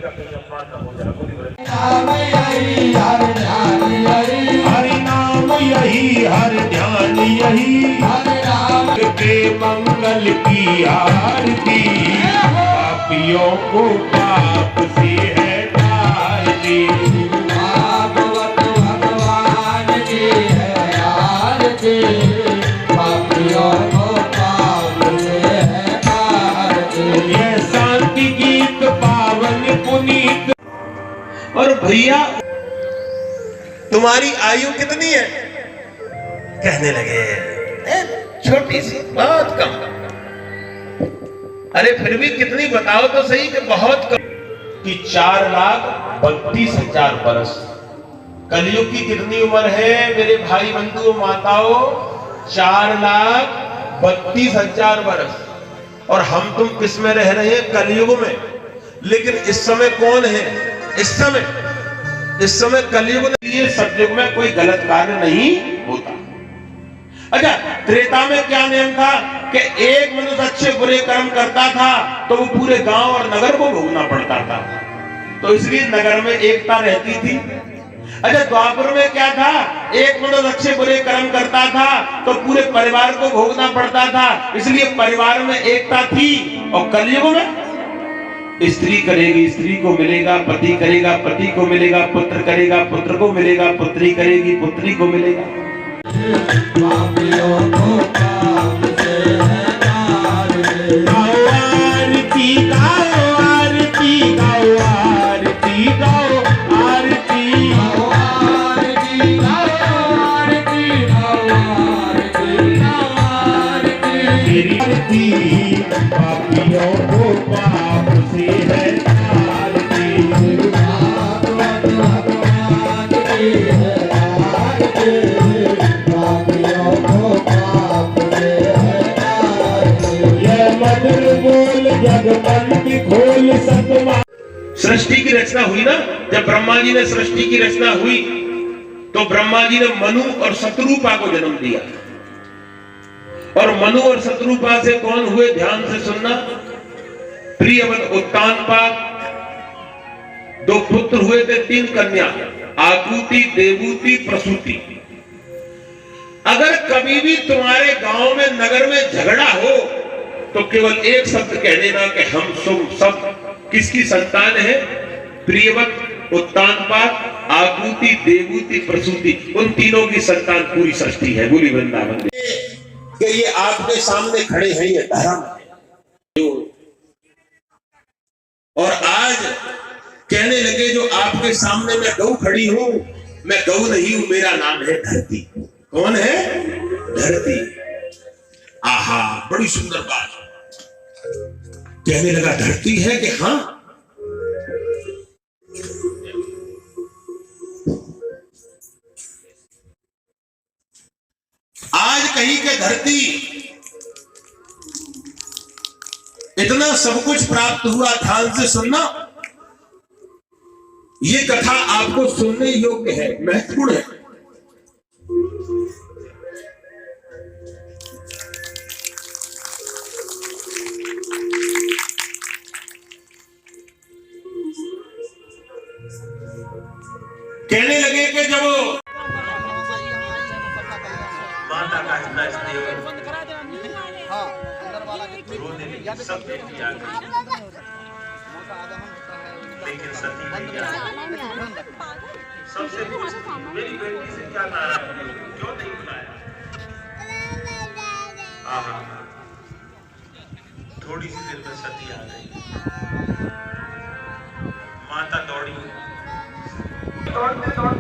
हरि नाम यही हर ध्यान यही के मंगल की आरती पापियों को पाप से है तारती भागवत भगवान की है आरती पापियों को पाप से है तारती। ये शांति गीत पावन पुनीत। और भैया तुम्हारी आयु कितनी है? कहने लगे छोटी सी, बहुत कम। अरे फिर भी कितनी बताओ तो सही कि बहुत कम। कि 4,32,000 वर्ष। कलयुग की कितनी उम्र है मेरे भाई बंधु माताओं? 4,32,000 वर्ष। और हम तुम किस में रह रहे हैं? कलयुग में। लेकिन इस समय कौन है? इस समय कलयुग में। ये सतयुग में कोई गलत कार्य नहीं होता। अच्छा, त्रेता में क्या नियम था कि एक मनुष्य अच्छे बुरे कर्म करता था तो वो पूरे गांव और नगर को भोगना पड़ता था, तो इसलिए नगर में एकता रहती थी। अच्छा, द्वापर में क्या था? एक मनुष्य अच्छे बुरे कर्म करता था तो पूरे परिवार को भोगना पड़ता था, इसलिए परिवार में एकता थी। और कलयुग में स्त्री करेगी स्त्री को मिलेगा, पति करेगा पति को मिलेगा, पुत्र करेगा पुत्र को मिलेगा, पुत्री करेगी पुत्री को मिलेगा। पापियों को पाप से है तारती। आरती गाओ आरती गाओ आरती गाओ आरती आरती आरती आरती आरती। तेरी आरती पापियों को पाप से है तारती भागवत भगवान की है आरती पापियों को पाप से है तारती। ये मधुर बोल जगबंदी खोल सतमा। सृष्टि की रचना हुई ना, जब ब्रह्मा जी ने सृष्टि की रचना हुई तो ब्रह्मा जी ने मनु और शत्रुपा को जन्म दिया। और मनु और शत्रुपा से कौन हुए? ध्यान से सुनना। प्रियव्रत, उत्तानपाद, 2 पुत्र हुए थे, 3 कन्या, आकुति, देवूति, प्रसूति। अगर कभी भी तुम्हारे गांव में नगर में झगड़ा हो तो केवल एक शब्द कह देना कि हम सब किसकी संतान है? प्रियव्रत, उत्तानपाद, आकुति, देवूति, प्रसूति, उन तीनों की संतान पूरी सृष्टि है। बोली वृंदावन कि ये आपके सामने खड़े हैं, ये धर्म है। और आज कहने लगे जो आपके सामने मैं गौ खड़ी हूं, मैं गौ नहीं हूं, मेरा नाम है धरती। कौन है? धरती। आहा, बड़ी सुंदर बात। कहने लगा धरती है कि हाँ। आज कहीं के धरती इतना सब कुछ प्राप्त हुआ। ध्यान से सुनना, ये कथा आपको सुनने योग्य है, महत्वपूर्ण है। कहने लगे कि जब माता का इतना स्नेह सब बेटी आ गई, लेकिन सती मैया सबसे मेरी बेटी से क्या नाराज हो, क्यों नहीं बुलाया? आहा, थोड़ी सी देर में सती आ गई। माता दौड़ी, दौड़ते दौड़ते